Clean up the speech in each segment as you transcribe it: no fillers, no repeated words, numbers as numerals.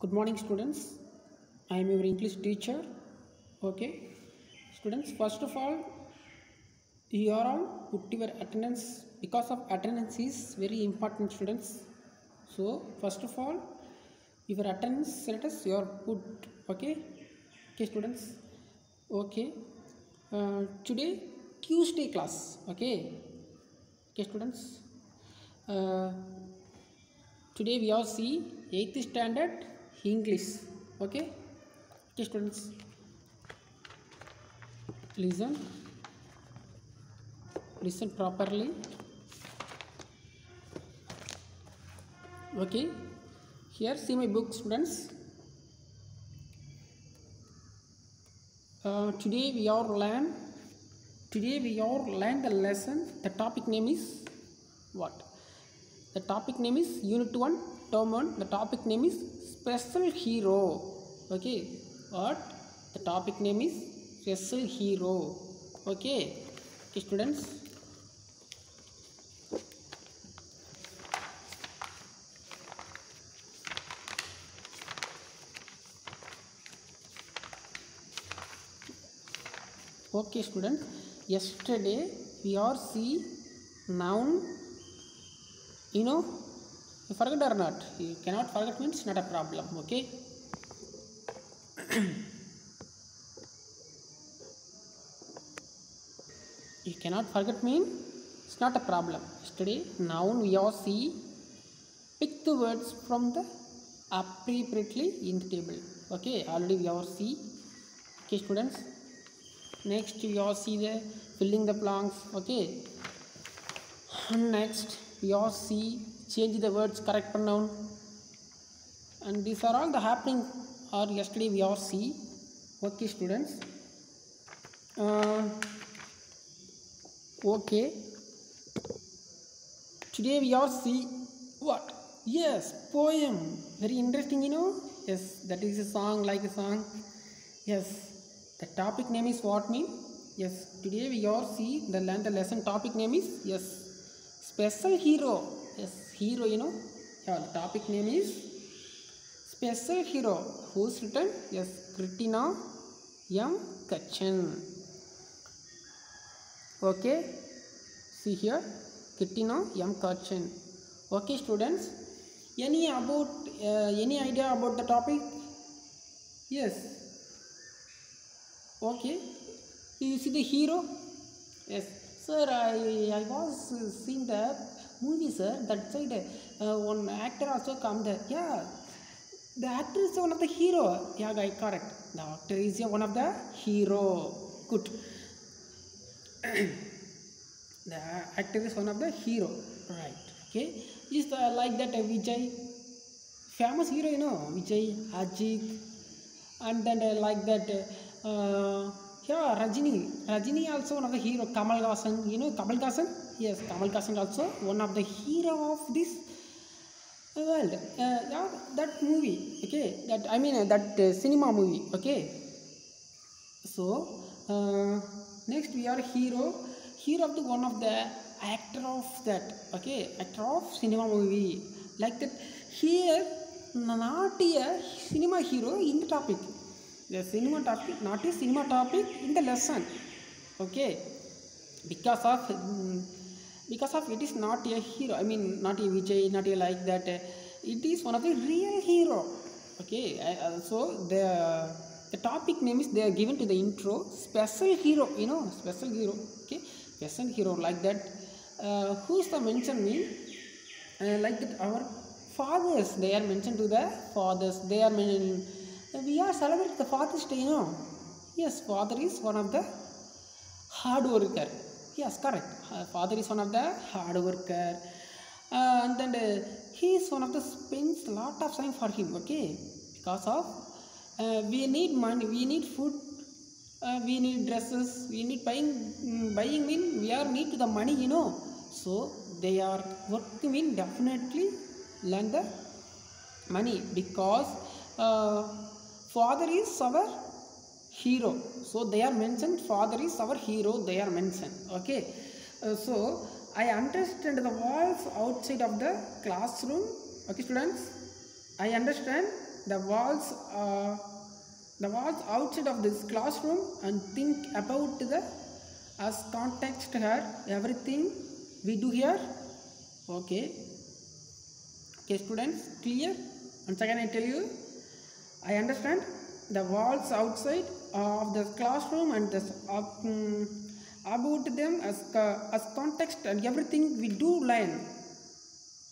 Good morning, students. I am your English teacher. Okay, students. First of all, you are all put your attendance because of attendance is very important, students. So first of all, your attendance status you are put. Okay, okay, students. Okay, today Tuesday class. Okay, okay, students. Uh, Today we are see 8th standard English. Okay, okay, students, listen properly. Okay, here see my book, students. Today we are learn the lesson. The topic name is what? The topic name is Unit 1, Term 1. The topic name is Special Hero. Okay, what? The topic name is Special Hero. Okay, okay, students. Okay, students. Yesterday we are see noun. You know, you forget or not? You cannot forget means not a problem. Okay. You cannot forget mean it's not a problem. Yesterday noun we are see pick the words from the appropriately in the table. Okay, already we are see. Okay, students. Next we are see the filling the blanks. Okay. And next we are see change the words correct pronoun. And these are all the happening or yesterday we are see. Okay, students. Okay. Today we are see what? Yes, poem. Very interesting, you know. Yes, that is a song, like a song. Yes, the topic name is what mean? Yes, today we are see the lesson topic name is yes, special hero. Yes, hero, you know. Yeah, the topic name is special hero. Who's written? Yes, Kritina M. Kachan. Okay, see here, Kritina M. Kachan. Okay, students. Any idea about the topic? Yes. Okay. You see the hero? Yes. Sir, I was seeing the movie, sir. That side, one actor also come there. Yeah. The actor is one of the hero. Yeah, guy, correct. The actor is one of the hero. Good. The actor is one of the hero. Right. Okay. Is like that Vijay, famous hero, you know, Vijay, Ajit, and then like that. Yeah, Rajini also one of the hero. Kamal Haasan, you know Kamal Haasan? Yes, Kamal Haasan also one of the hero of this world. Yeah, that movie. Okay, that I mean that cinema movie. Okay. So next we are hero of the one of the actor of that. Okay, actor of cinema movie like that. Here not a cinema hero in the topic. The cinema topic, not a cinema topic in the lesson. Okay, because of it is not a hero. I mean not a Vijay, not a like that. It is one of the real hero. Okay, so the topic name is they are given to the intro special hero, you know, special hero. Okay, special hero like that. Who's the mention mean? Like that our fathers, they are mentioned to the fathers. They are we are celebrating the Father's Day, you know. Yes, father is one of the hard worker. Yes, correct. Father is one of the hard worker. And then he is one of the spends a lot of time for him. Okay, because of we need money, we need food, we need dresses, we need buying mean we are need to the money, you know. So they are working mean definitely learn the money because father is our hero. So they are mentioned, father is our hero, they are mentioned. Okay, so I understand the walls outside of the classroom. Okay, students, I understand the walls outside of this classroom and think about the as context here everything we do here. Okay, okay students, clear? Once again I tell you, I understand the walls outside of the classroom and this about them as context and everything we do learn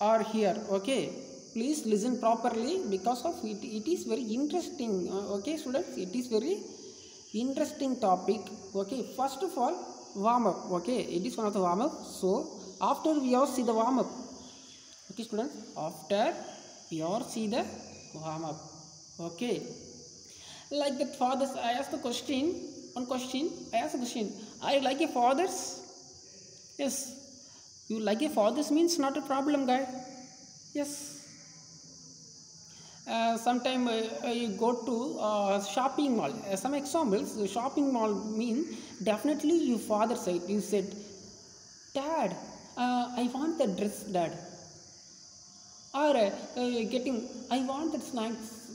are here. Okay, please listen properly because of it, it is very interesting. Okay students, it is very interesting topic. Okay, first of all, warm up. Okay, it is one of the warm up. So after we all see the warm up. Okay students, after we all see the warm up. Okay, like that fathers, I asked the question, one question, I asked the question, I like a fathers? Yes, you like a fathers means not a problem, guy. Yes. Sometime you go to shopping mall. Some examples, shopping mall mean definitely you father side. You said, Dad, I want the dress, Dad. Or getting, I want the snacks,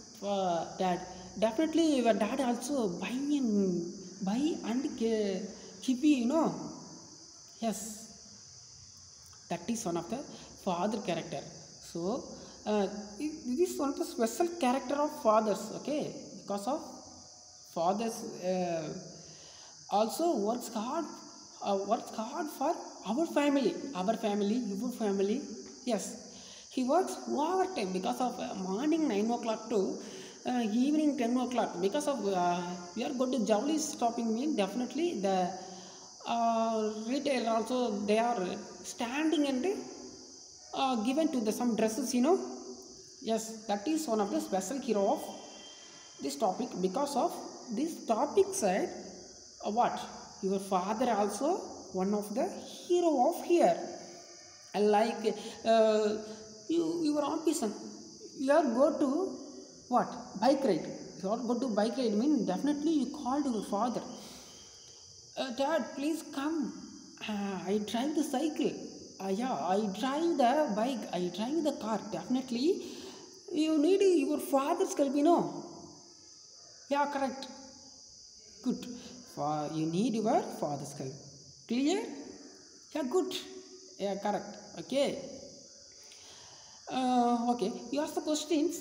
Dad. Definitely your dad also buy and give you, you know. Yes. That is one of the father character. So it is one of the special character of fathers. Okay, because of fathers also works hard for our family, your family. Yes, he works overtime because of morning 9 o'clock to evening 10 o'clock. Because of we are going to Jowli shopping mean definitely the retailer also they are standing and given to the some dresses, you know. Yes, that is one of the special hero of this topic. Because of this topic side, what your father also one of the hero of here. Like your ambition, you are go to what bike ride. You are go to bike ride mean definitely you called your father. Dad, please come. I drive the cycle. Yeah, I drive the bike. I drive the car. Definitely, you need your father's help, you know. Yeah, correct. Good. You need your father's help. Clear? Yeah, good. Yeah, correct. Okay. Okay. You ask the questions,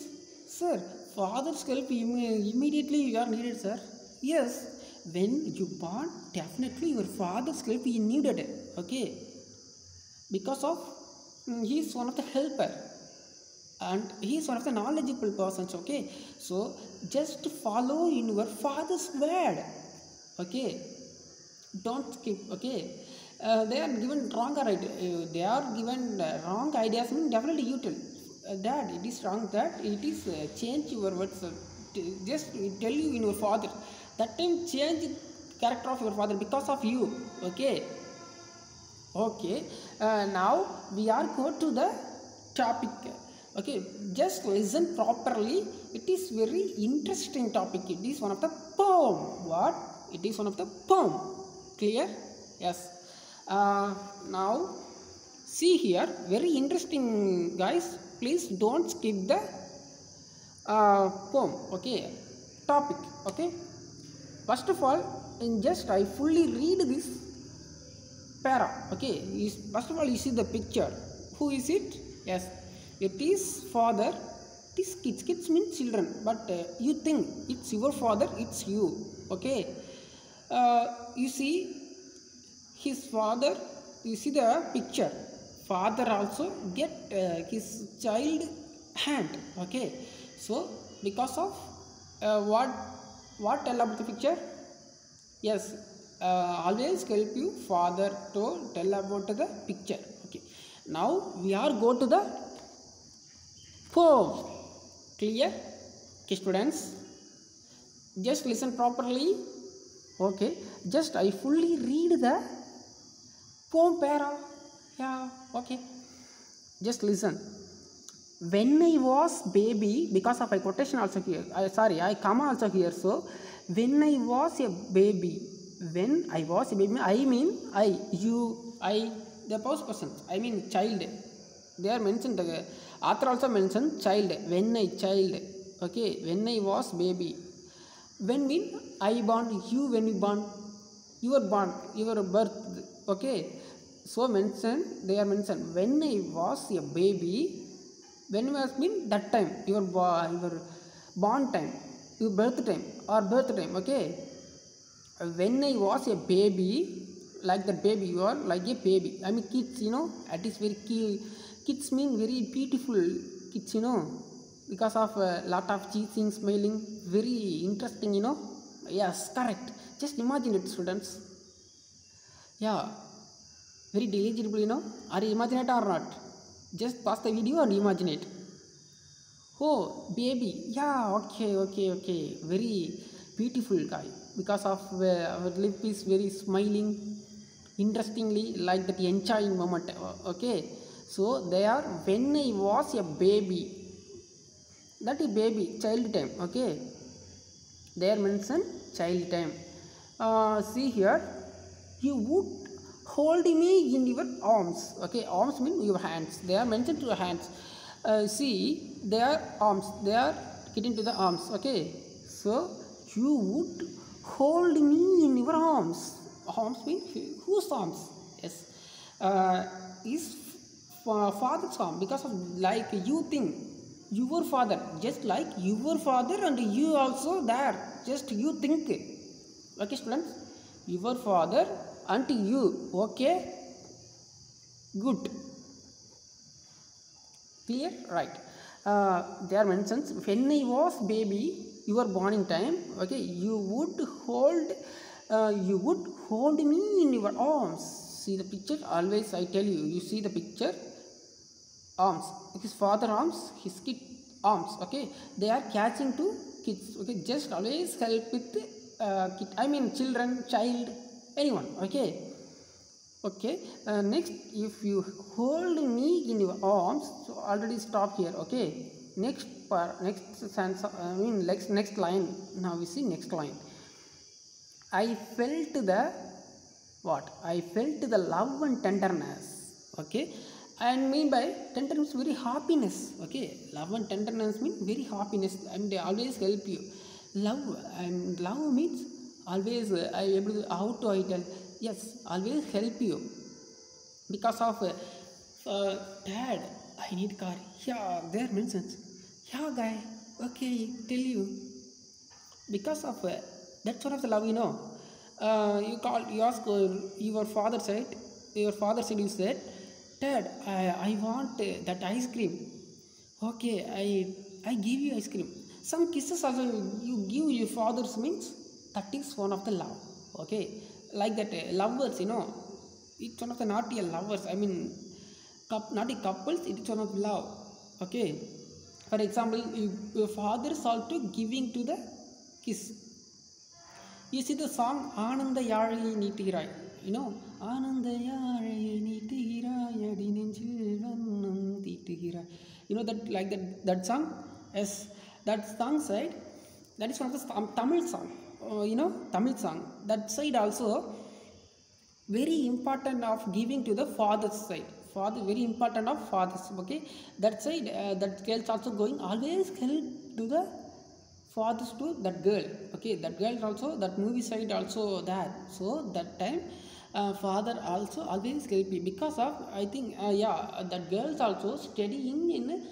sir. Father's help immediately you are needed, sir. Yes. When you born, definitely your father's help is needed. Okay, because of he is one of the helper and he is one of the knowledgeable persons. Okay, so just follow in your father's word. Okay, don't skip. Okay, they are given wrong or right. They are given wrong ideas. Mean definitely you tell Dad, it is wrong. That it is change your words. Just tell you in your father. That time change character of your father because of you. Okay, okay. Now we are go to the topic. Okay, just listen properly. It is very interesting topic. It is one of the poem. What? It is one of the poem. Clear? Yes. Now see here, very interesting, guys. Please don't skip the poem. Okay, topic. Okay. First of all, in just I fully read this para. Okay, first of all you see the picture. Who is it? Yes, it is father. It is kids. Kids mean children, but you think it's your father. It's you. Okay, you see his father. You see the picture. Father also get his child hand. Okay, so because of what tell about the picture? Yes, always help you father to tell about the picture. Okay, now we are go to the poem. Clear? Okay, students, just listen properly. Okay, just I fully read the poem para. Yeah, okay, just listen. When I was baby, because of a quotation also here, I comma also here. So when I was a baby, I mean the first person, I mean child. They are mentioned, the author also mentioned child. When I child. Okay, when I was baby. When mean I born, you when you born, your born, your birth. Okay, so mention, they are mentioned when I was a baby. When was mean that time, your your born time, your birth time or birth time. Okay, when I was a baby, like that baby, you are like a baby. I mean kids, you know, that is very key. Kids mean very beautiful kids, you know, because of a lot of cheating, smiling, very interesting, you know. Yes, correct. Just imagine it, students. Yeah, very diligently, you know. Are you imagine it or not? Just pause the video and imagine it. Oh, baby. Yeah, okay, okay, okay. Very beautiful guy. Because of our lip is very smiling, interestingly, like that enjoying moment. Okay. So they are when I was a baby. That is baby, child time. Okay. They are mentioned child time. See here, you would hold me in your arms. Okay, arms mean your hands. They are mentioned to your hands. See, their arms. They are getting to the arms. Okay, so you would hold me in your arms. Arms mean whose arms? Yes, is father's arm, because of like you think your father, just like your father and you also there, just you think. Okay, students, your father and you. Okay, good, clear, right. There mentions when I was baby, your born time. Okay, you would hold me in your arms. See the picture, always I tell you, you see the picture, arms, his father arms, his kid arms. Okay, they are catching to kids. Okay, just always help with kid, I mean children, child, anyone. Okay, okay. Next, if you hold me in your arms, so already stop here. Okay, next part, next sentence, I mean next line. Now we see next line. I felt the what? I felt the love and tenderness. Okay, and mean by tenderness very happiness. Okay, love and tenderness mean very happiness, and they always help you. Love, and love means always I able to, how to I tell, yes, always help you. Because of dad, I need car. Yeah, there mentions. Yeah, guy. Okay, tell you. Because of that sort of the love, you know. You ask your father said, you said, dad, I want that ice cream. Okay, I give you ice cream. Some kisses also you give your father's means, that is one of the love. Okay, like that lovers, you know, it's one of the naughty lovers. I mean, naughty couples. It's one of love. Okay, for example, your father is also giving to the kiss. You see the song Ananda Yari Nitirai, you know, Ananda Yari Nitirai Adi Nenjil Vannam Titirai. You know that, like that song? Yes, that song side, that is one of the Tamil song. You know, Tamil song. That side also very important of giving to the father's side. Father, very important of fathers. Okay, that side, that girls also going always help to the fathers to that girl. Okay, that girl also, that movie side also that. So that time father also always help me, because of I think yeah, that girls also studying in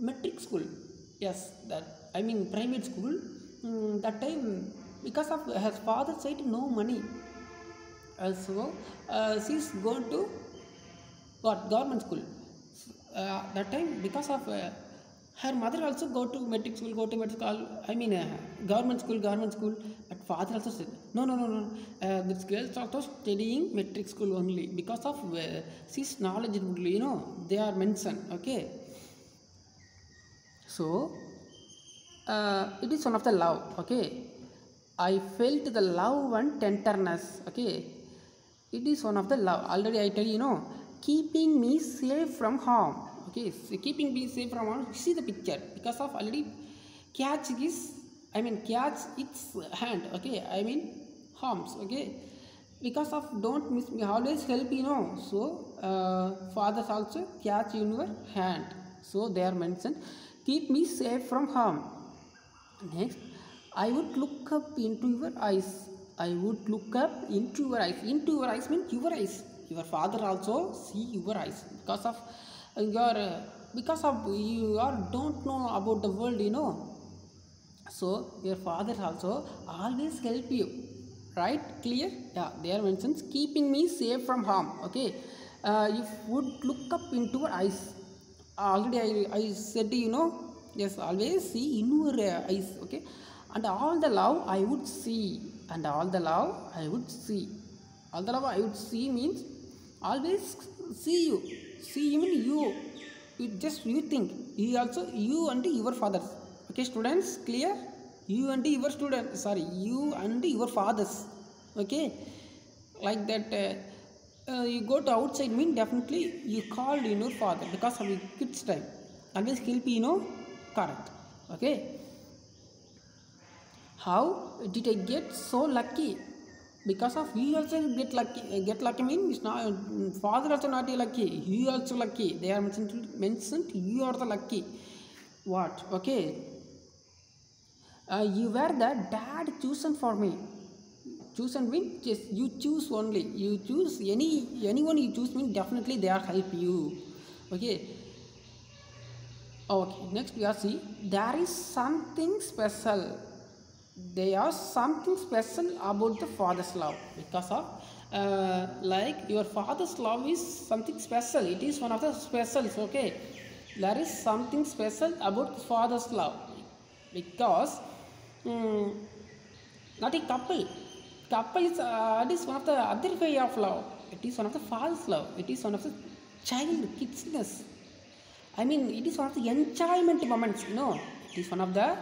metric school. Yes, that I mean private school. That time, because of her father side no money, so she's going to what, government school. That time, because of her mother also go to metric school, I mean government school. But father also said no, no, no, no, this girl is also studying metric school only, because of she's knowledgeable, you know, they are mentioned. Okay, so it is one of the love. Okay, I felt the love and tenderness. Okay, it is one of the love. Already I tell you, know, keeping me safe from harm. Okay, so keeping me safe from harm. See the picture, because of already catch is, I mean catch its hand. Okay, I mean harms. Okay, because of don't miss me, always help, you know. So fathers also catch in your hand. So they are mentioned, keep me safe from harm. Next, I would look up into your eyes. I would look up into your eyes. Into your eyes means your eyes. Your father also see your eyes because of your because of you are don't know about the world, you know. So your father also always help you, right? Clear? Yeah, there mentions keeping me safe from harm. Okay, you would look up into your eyes. Already I said, you know, yes, always see in your eyes. Okay, and all the love I would see, and all the love I would see. All the love I would see means always see you, see even you. You just you think you also you and your fathers. Okay, students, clear? You and your student, sorry, you and your fathers. Okay, like that. You go to outside mean definitely you called your father because of your kids time. Always help you know, correct. Okay, how did I get so lucky? Because of you also get lucky mean it's not father also not lucky. You also lucky. They are mentioned you are the lucky. What? Okay. You were the dad chosen for me. Chosen mean just you choose only. You choose anyone you choose mean definitely they are help you. Okay. Okay. Next we are see there is something special. There are something special about the father's love because of like your father's love is something special. It is one of the specials. Okay, there is something special about father's love because um, not a couple is it is one of the other way of love. It is one of the father's love. It is one of the child kidsness. I mean, it is one of the enjoyment moments, you know. It is one of the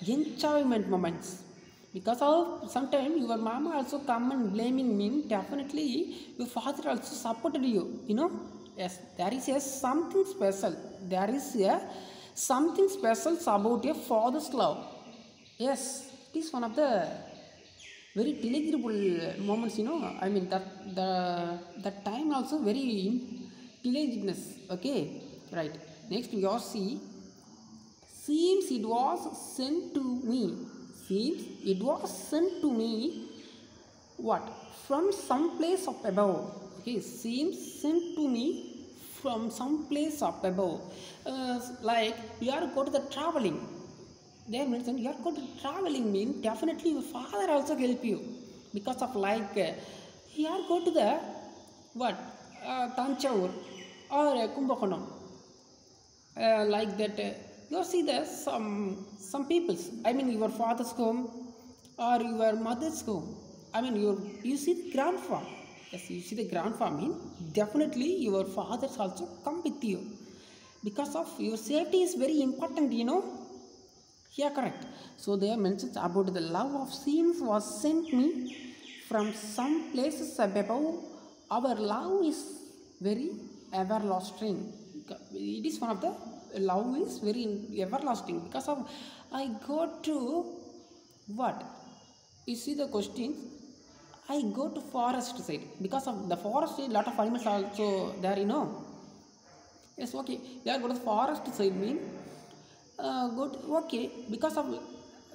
enjoyment moments. Because of sometimes your mama also come and blaming me, definitely your father also supported you, you know. Yes, there is a something special. There is a something special about your father's love. Yes, it is one of the very pleasurable moments, you know. I mean that time also very pleasantness. Okay, right. Next we all see seems it was sent to me. Seems it was sent to me. What? From some place up above. Okay, seems sent to me from some place up above. Like you are go to the traveling. There mentioned you are going to traveling mean definitely your father also help you because of like you are go to the what Tanjavur or Kumbakonam like that you see the some people's I mean your father's home or your mother's home. I mean you see the grandfather. Yes, you see the grandfather mean definitely your fathers also come with you because of your safety is very important, you know. Yeah, correct. So they are mentioned about the love of scenes was sent me from some places above. Our love is very everlasting. It is one of the love is very everlasting because of I go to what? You see the questions. I go to forest side because of the forest side. Lot of animals also there. You know. Yes, okay. We are go to the forest side mean good okay because of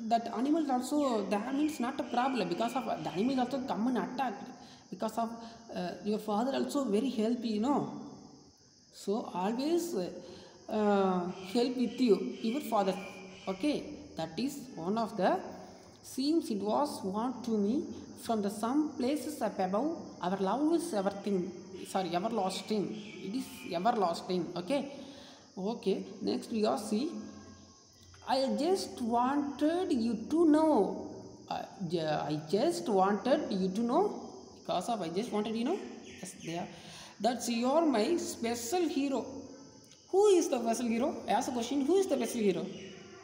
that animals also that means not a problem because of the animals also come and attack because of your father also very helpy, you know. So always help with you your father. Okay, that is one of the seems it was want to me from the some places up above. Our love is everything, sorry, everlasting. It is everlasting. Okay. Okay, next we are see I just wanted you to know. Yeah, I just wanted you to know because of I just wanted you know. Yes, there. That's you're my special hero. Who is the special hero? I ask a question. Who is the special hero?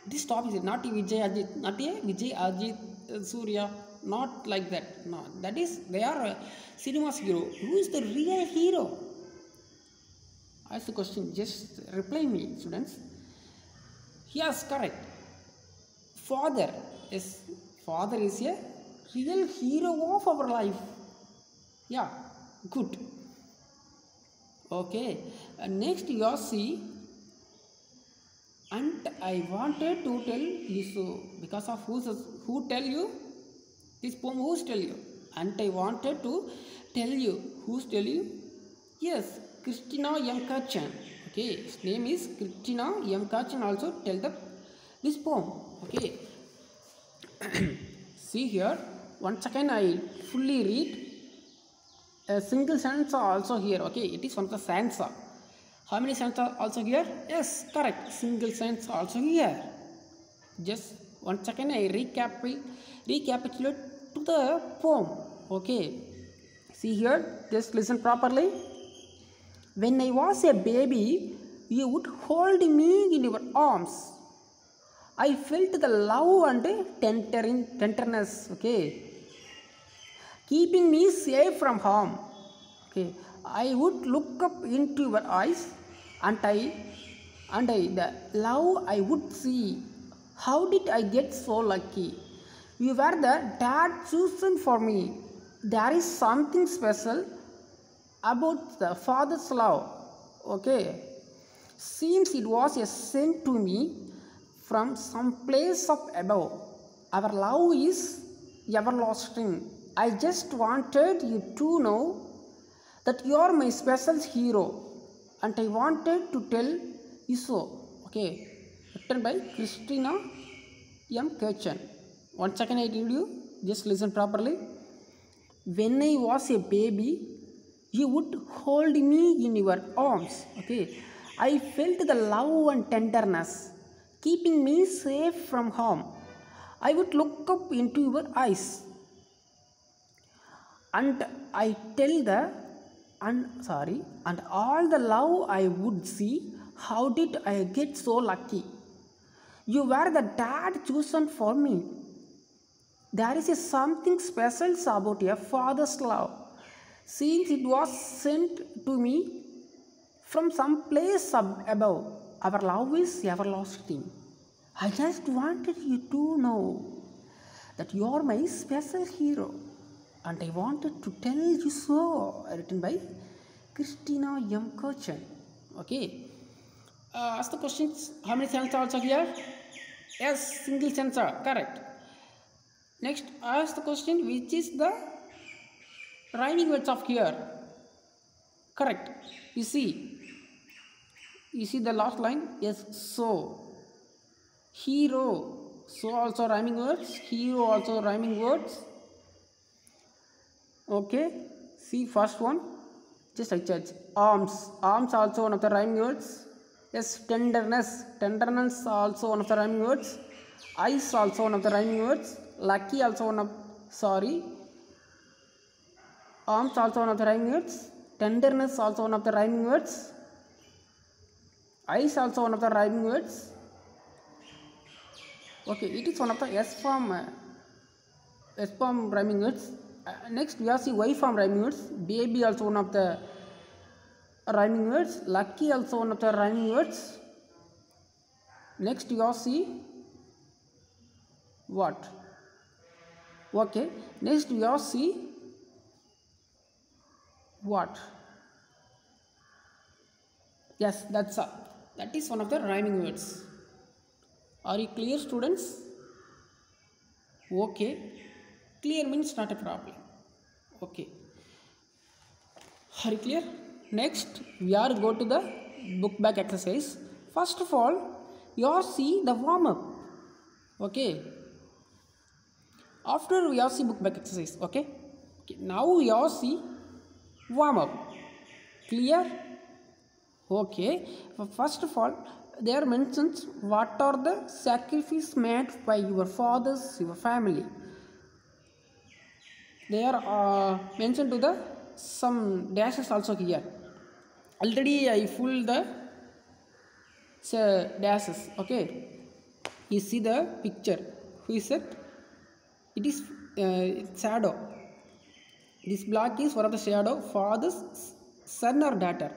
This topic is not a Vijay Ajit, not a Vijay Ajit Surya, not like that. No, that is they are cinema's hero. Who is the real hero? Ask the question. Just reply me, students. Yes, correct. Father. Yes, father is a real hero of our life. Yeah, good. Okay. Next you see and I wanted to tell you so because of who tell you this poem, who's tell you, and I wanted to tell you, who's tell you, yes, Christina M. Kachan. Okay, his name is Christina M. Kachan also tell the this poem. Okay. See here, once again I fully read. A single sentence are also here. Okay, it is one of the stanza. How many sentences are also here? Yes, correct, single sentence also here. Just once again I recapitulate to the poem. Okay, see here, just listen properly. When I was a baby, you would hold me in your arms. I felt the love and tenderness, okay, keeping me safe from harm. Okay, I would look up into your eyes, and the love I would see. How did I get so lucky? You were the dad chosen for me. There is something special about the father's love. Okay, seems it was a sent to me from some place up above. Our love is everlasting. I just wanted you to know that you are my special hero, and I wanted to tell you so. Okay, written by Christina M. Kachan. Once again I read you, just listen properly. When I was a baby, you would hold me in your arms. Okay, I felt the love and tenderness, keeping me safe from harm. I would look up into your eyes, and I tell the and all the love I would see. How did I get so lucky? You were the dad chosen for me. There is something special about a father's love, since it was sent to me from some place above. Our love is everlasting. I just wanted you to know that you are my special hero, and I wanted to tell you so. Written by Christina M. Kachan. Okay. Ask the questions. How many sentences are also here? Yes, single sentence are correct. Next, ask the question, which is the rhyming words of here? Correct. You see the last line? Yes, so. Hero. So also rhyming words. Hero also rhyming words. Okay, see first one, just I judge. Arms also one of the rhyming words. Yes, tenderness also one of the rhyming words. Eyes also one of the rhyming words. Lucky also one of, arms also one of the rhyming words. Tenderness also one of the rhyming words. Eyes also one of the rhyming words. Okay, it is one of the S form rhyming words. Next we have see Y form rhyming words. Baby also one of the rhyming words. Lucky also one of the rhyming words. Next you have see what? Okay, next we have see what? Yes, that's all. That is one of the rhyming words. Are you clear, students? Okay, clear means not a problem. Okay, are you clear? Next we are go to the book back exercise. First of all, you all see the warm up. Okay, after we all see book back exercise. Okay, now we all see warm up. Clear? Okay, first of all, there mentions what are the sacrifice made by your fathers, your family. They are mentioned to the some dashes also here. Already I full the dashes. Okay, you see the picture. Who is it? It is shadow. This black is one of the shadow, father's son or daughter.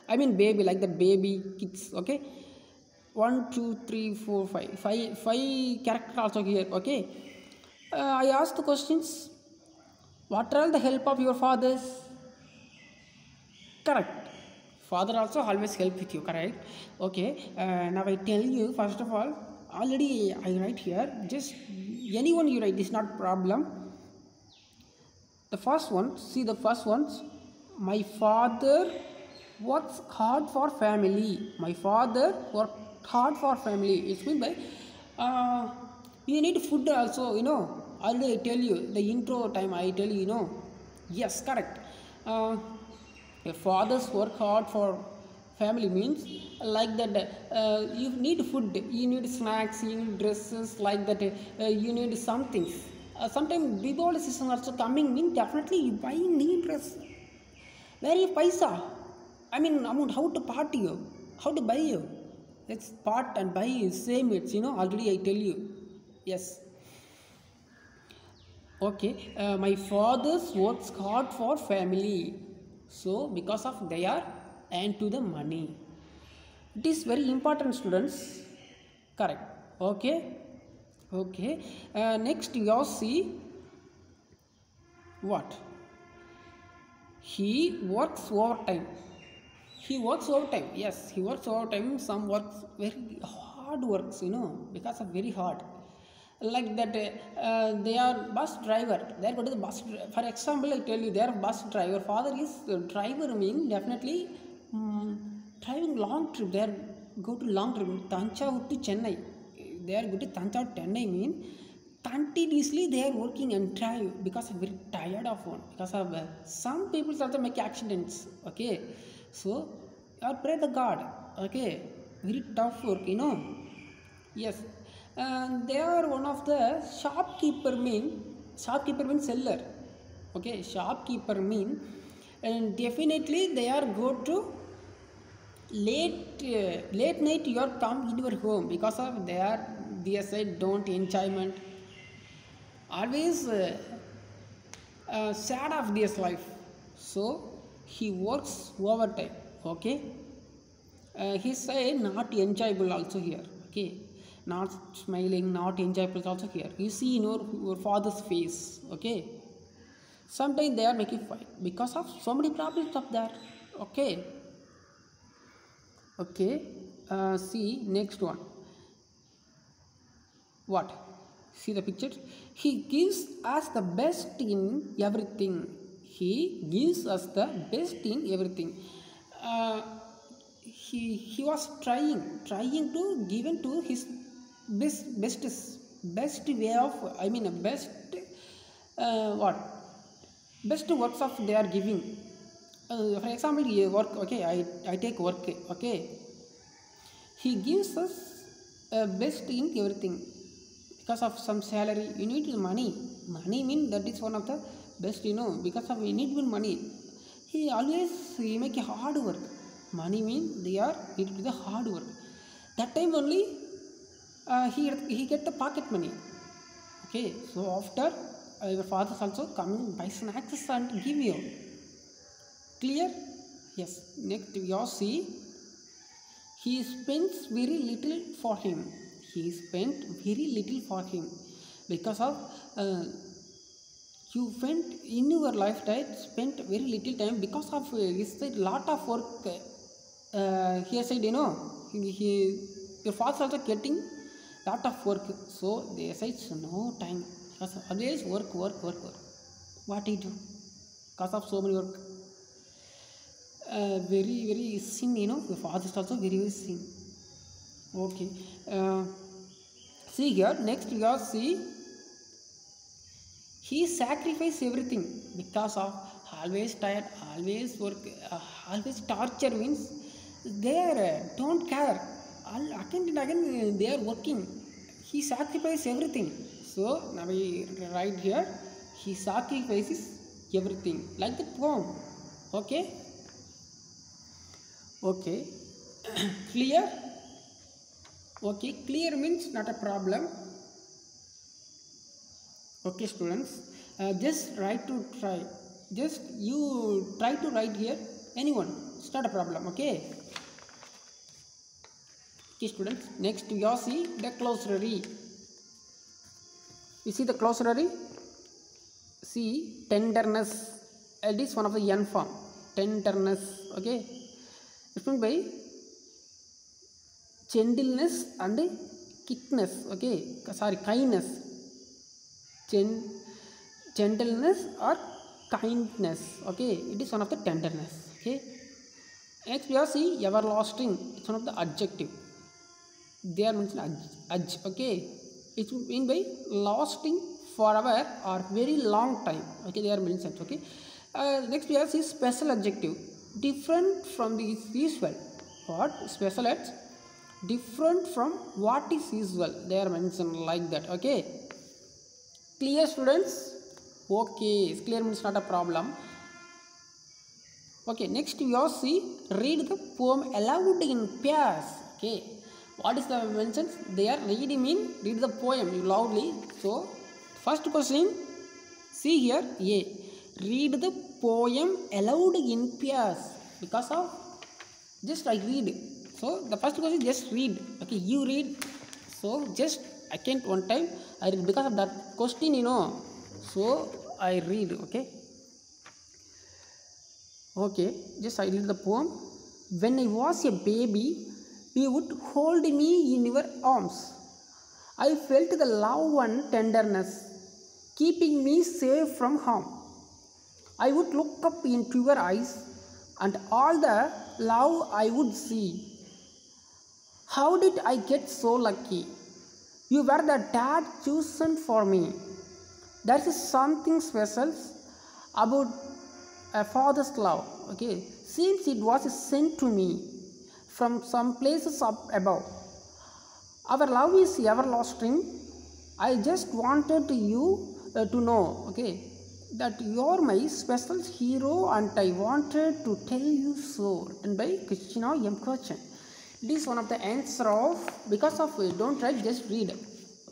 I mean baby, like the baby kids. Okay, 1 2 3 4 5 character also here. Okay, I asked the questions. What are the help of your fathers? Correct. Father also always help with you, correct? Okay. Now I tell you, first of all, already I write here, just anyone you write is not problem. The first one, see the first ones. My father works hard for family. My father worked hard for family. It's mean by you need food also. Already I tell you the intro time. I tell you. Yes, correct. Your father's work hard for family means like that. You need food, you need snacks, you need dresses, like that. You need some things. Sometimes Diwali season also coming mean definitely you buy new dress. Where is paisa? I mean amount, how to party you, how to buy you. It's part and buy is same. It's already I tell you. Yes. Okay. My father's works hard for family. So because of they are and to the money. It is very important, students. Correct. Okay. Okay. Next you see what? He works overtime. He works overtime. Yes, he works overtime. Some works very hard works, because of very hard. Like that, they are bus driver. They are going to the bus. For example, I tell you, they are bus driver. Father is driver. Mean definitely driving long trip. They are go to long trip. Tanjavur to Chennai. They are going to Tanjavur Chennai. Mean continuously they are working and drive because of very tired of one. Because of some people also make accidents. Okay, so or pray the God. Okay, very tough work. Yes. And they are one of the shopkeeper means seller. Okay, shopkeeper mean, and definitely they are go to late night you are come in your home because of they said don't enjoyment, always sad of this life. So he works overtime. Okay. He said not enjoyable also here. Okay, not smiling, not enjoyable also here. You see in your father's face. Okay, sometimes they are making fight because of so many problems up there. Okay. Okay. See next one. What? See the picture. He gives us the best in everything. He gives us the best in everything. uh, he was trying to given to his best way of, I mean best what best works of they are giving. For example, work. Okay, I take work. Okay, he gives us best in everything. Because of some salary you need money mean that is one of the best, because of we need money. He make a hard work. Money mean they are need to the hard work. That time only he get the pocket money. Okay, so after your father's also coming buy snacks and give you. Clear? Yes. Next you see he spends very little for him. He spent very little for him because of you went in your lifetime spent very little time because of his lot of work. Here said your father also getting lot of work, so they say no time because always work. What he do because of so many work. Very sin, your father is also very sin. Okay. See here next you are see he sacrificed everything because of always tired, always work, always torture means they are don't care. Again and again they are working. He sacrificed everything. So now we write here he sacrifices everything like the poem. Okay. Okay. Clear? Okay, clear means not a problem. Okay, students, just you try to write here anyone, it's not a problem. Okay. Okay, students, next you see the glossary. You see the glossary. See tenderness, it is one of the N form. Tenderness. Okay, explained by gentleness and quickness. Okay, sorry, kindness. Gentleness or kindness. Okay, it is one of the tenderness. Okay, next we are see everlasting. It's one of the adjective. They are mentioned okay, it's mean by lasting forever or very long time. Okay, they are mentioned. Okay, next we have see special adjective, different from the usual. What special adds different from what is usual, they are mentioned like that. Okay, clear students? Okay, clear means not a problem. Okay, next we all see read the poem aloud in pairs. Okay, what is the mentions? They are reading mean read the poem loudly. So first question, see here, A, read the poem aloud in pairs. Because of just I read, so the first question just read. Okay, you read, so just I can't one time I read because of that question, so I read. Okay, okay, just I read the poem. When I was a baby, you would hold me in your arms. I felt the love and tenderness, keeping me safe from harm. I would look up into your eyes, and all the love I would see. How did I get so lucky? You were the dad chosen for me. There is something special about a father's love. Okay, since it was sent to me from some places up above. Our love is everlasting. I just wanted you to know, okay, that you are my special hero, and I wanted to tell you so. Written by Krishna M. Kochan. It is one of the answer of, because of don't write, just read.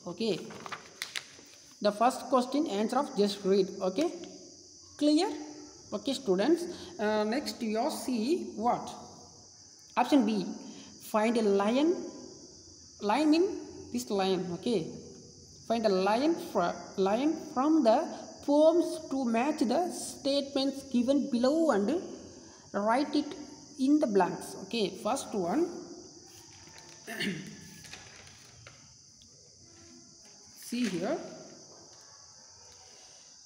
Okay, the first question answer of just read. Okay, clear? Okay students, next you all see what? Option B, find a lion. Lion mean this lion. Okay, find a lion from the poems to match the statements given below and write it in the blanks. Okay, first one, see here,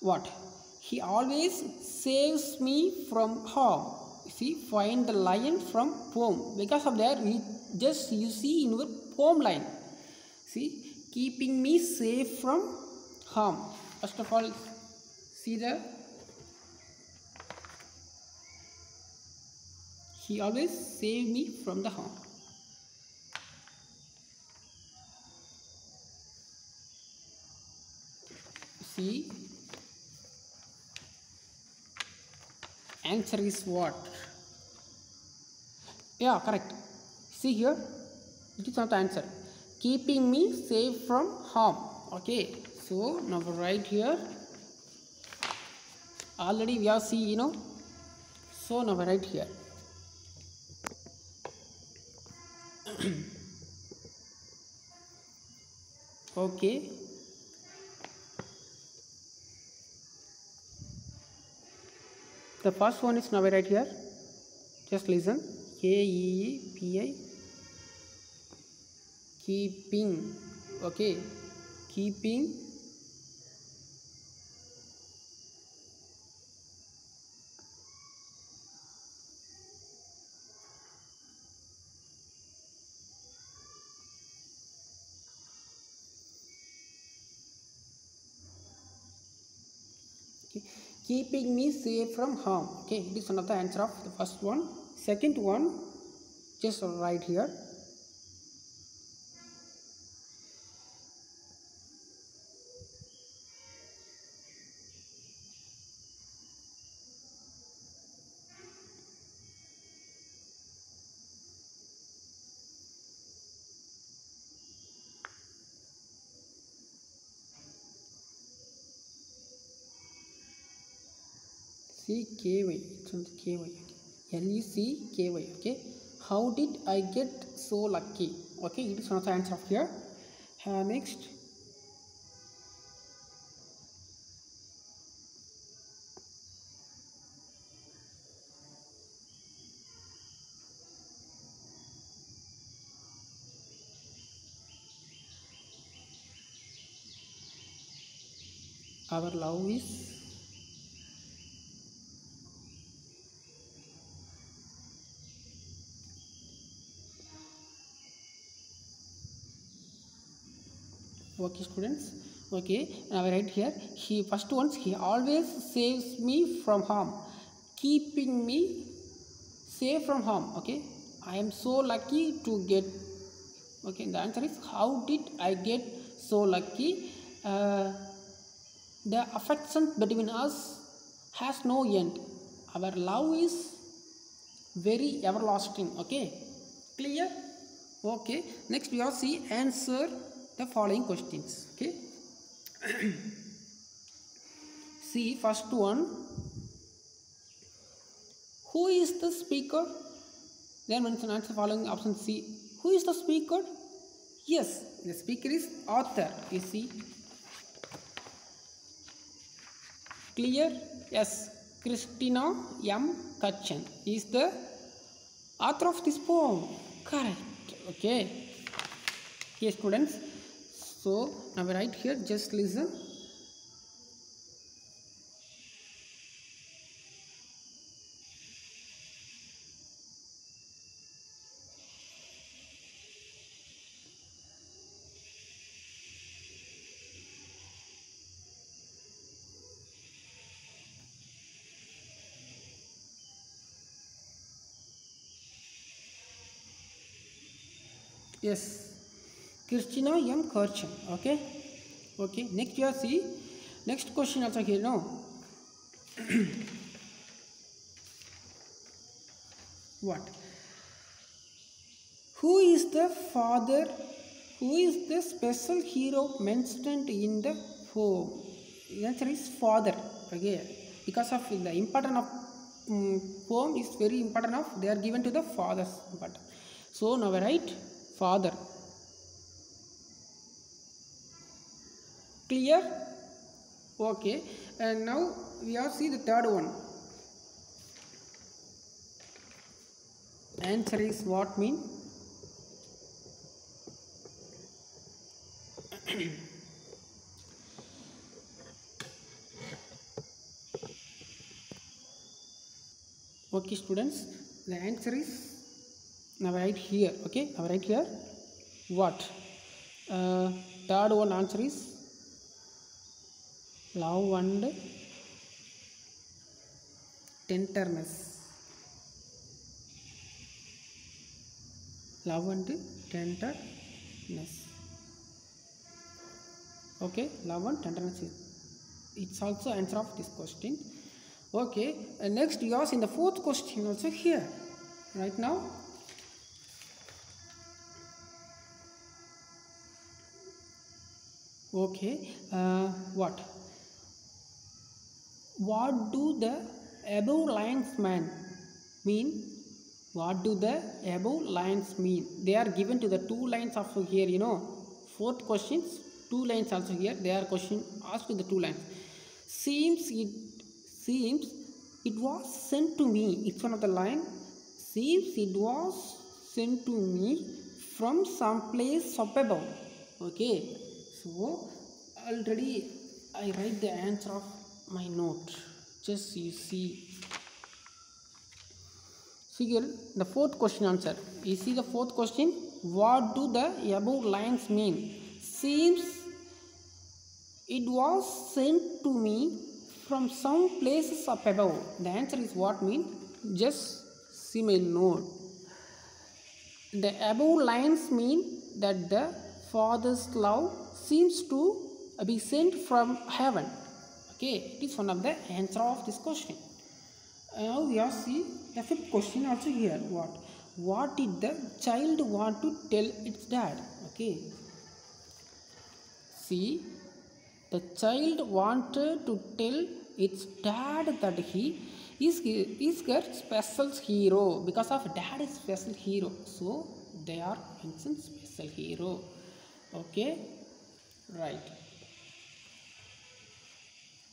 what? He always saves me from harm. See, find the lion from poem. Because of that, you see in your poem line. See, keeping me safe from harm. First of all, see the, he always save me from the harm. See, answer is what? Yeah, correct. See here, it is not the answer. Keeping me safe from harm. Okay, so now right here, already we have seen, so now right here. Okay, the first one is now right here. Just listen. KEEPI, keeping. Okay, keeping keeping me safe from harm. Okay, it is one of the answer of the first one. Second one, just right here. CKY, it's on the KY. LECKY. Okay, how did I get so lucky? Okay, it is one of the answer of here. Next, our love is okay students. Okay, now I write here, he first ones, he always saves me from harm, keeping me safe from harm. Okay, I am so lucky to get. Okay, the answer is, how did I get so lucky? The affection between us has no end, our love is very everlasting. Okay, clear? Okay, next we are see answer the following questions. Okay, see first one, who is the speaker? Then mention answer following option C. Who is the speaker? Yes, the speaker is author. You see, clear? Yes, Christina M. Kutchen is the author of this poem. Correct. Okay, here students, so now right here, just listen. Yes, Christina M. Kutchen. Okay, okay, next you see, next question also here. No, what, who is the father, who is the special hero mentioned in the poem? The answer is father. Okay, because of the importance of poem is very important of, they are given to the fathers important. So now I write father. Clear? Okay, and now we are see the third one. Answer is what mean? Okay students, the answer is now right here. Okay, now right here, what, third one answer is love and tenderness. Love and tenderness. Okay, love and tenderness is, it's also answer of this question. Okay, next we ask in the fourth question also here right now. Okay, what do the above lines mean? What do the above lines mean? They are given to the two lines of here, you know, fourth questions, two lines also here, they are question asked to the two lines. Seems it was sent to me, it's one of the line. Seems it was sent to me from some place up above. Okay, so already I write the answer of my note, just you see. See here the fourth question answer. You see the fourth question, what do the above lines mean? Seems it was sent to me from some places up above. The answer is what mean? Just see my note. The above lines mean that the Father's love seems to be sent from heaven. Okay, it is one of the answer of this question. Now we are see the fifth question also here. What did the child want to tell its dad? Okay, see, the child wanted to tell its dad that he is her special hero, because of dad is special hero, so they are mentioned special hero. Okay, right.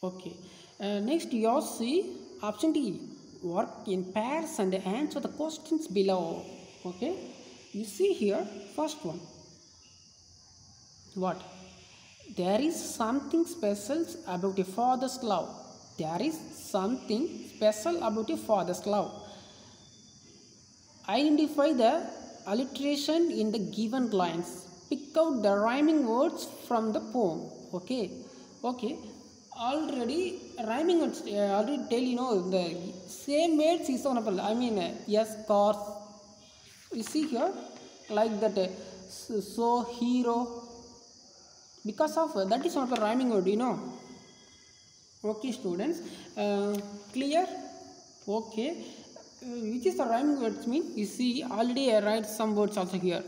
Okay, next you all see option D, work in pairs and answer the questions below. Okay, you see here first one, what, There is something special about a father's love. There is something special about a father's love. Identify the alliteration in the given lines. Pick out the rhyming words from the poem. Okay. Already rhyming words. Already tell the same words is one of the. I mean yes, cars. You see here, like that. So hero. Because of that is one of the rhyming word. Okay, students. Clear? Okay. Which is the rhyming words mean? You see, already I write some words also here.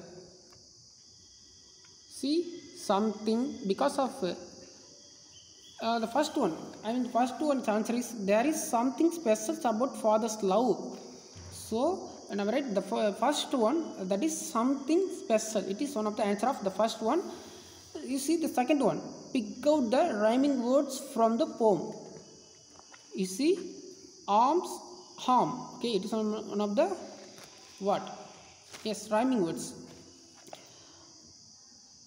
See, something because of the first one. I mean, first one's answer is there is something special about father's love. So, when I write the first one, that is something special. It is one of the answer of the first one. You see the second one. Pick out the rhyming words from the poem. You see, arms, harm. Okay, it is one of the what? Yes, rhyming words.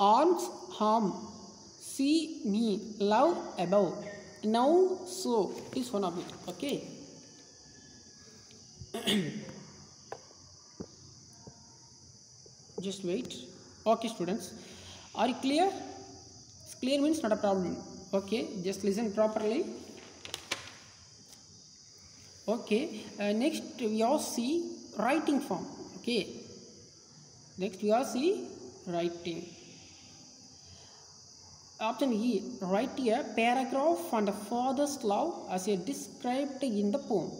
Arms, harm. See me, love above. Now, so is one of it. Okay. Just wait. Okay, students. Are you clear? Clear means not a problem. Okay, just listen properly. Okay, next we all see writing form. Okay, next we all see writing. Option E, write a paragraph on the father's love as described in the poem.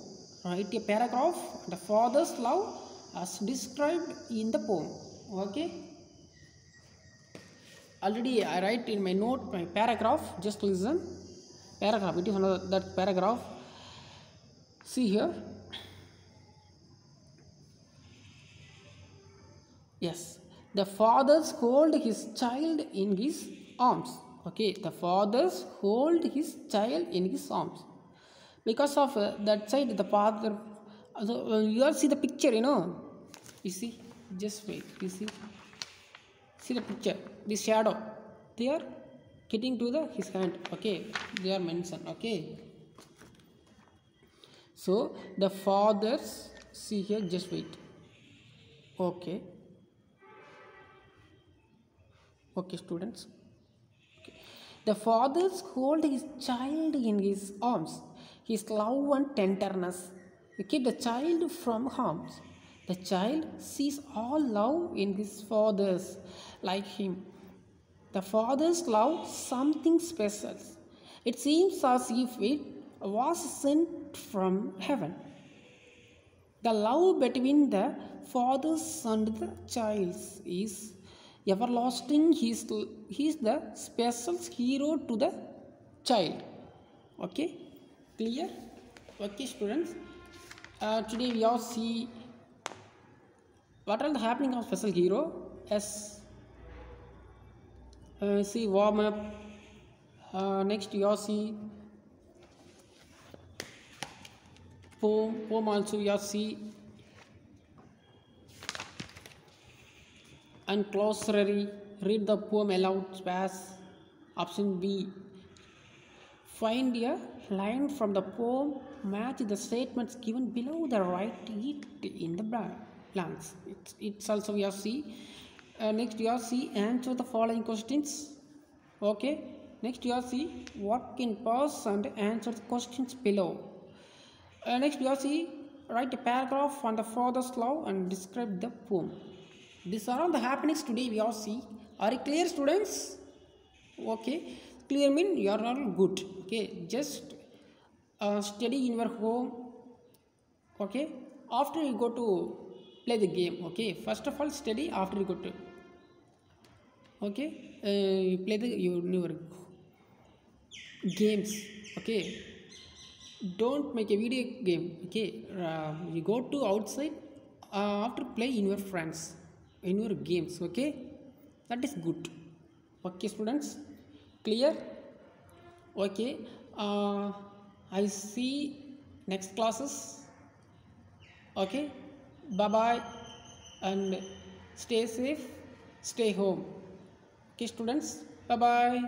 Write a paragraph on the father's love as described in the poem. Okay. Already I write in my note my paragraph. Just listen. Paragraph. It is another that paragraph. See here. Yes. The fathers hold his child in his arms. Okay. The fathers hold his child in his arms. Because of that side, the father. You all see the picture, You see. Just wait. You see. See the picture. This shadow. They are getting to his hand. Okay. They are mentioned. Okay. So the fathers, see here, just wait. Okay. Okay, students. Okay. The fathers hold his child in his arms, his love and tenderness. Keep the child from harms. The child sees all love in his fathers like him. The fathers love something special. It seems as if it was sent from heaven. The love between the fathers and the child is everlasting. He is the special hero to the child. Okay, clear? Okay, students. Today we all see what are the happening of special hero. As see warm up. Next we all see poem also we all see, and glossary. Read the poem aloud. Space. Option B. Find a line from the poem, match the statements given below, the write it in the blanks. It's also we have see. Next you have see answer the following questions. Okay. Next you have see what can pause and answer the questions below. Next you have see write a paragraph on the father's love and describe the poem. These are all the happenings today we all see. Are you clear, students? Okay. Clear mean you are all good. Okay. Just study in your home. Okay. After you go to play the game. Okay. First of all study, after you go to. Okay. You play your games. Okay. Don't make a video game. Okay. You go to outside after play in your friends, in your games. Okay. That is good. Okay, students. Clear? Okay. I see next classes. Okay. Bye bye and stay safe, stay home. Okay, students. Bye bye.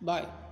Bye.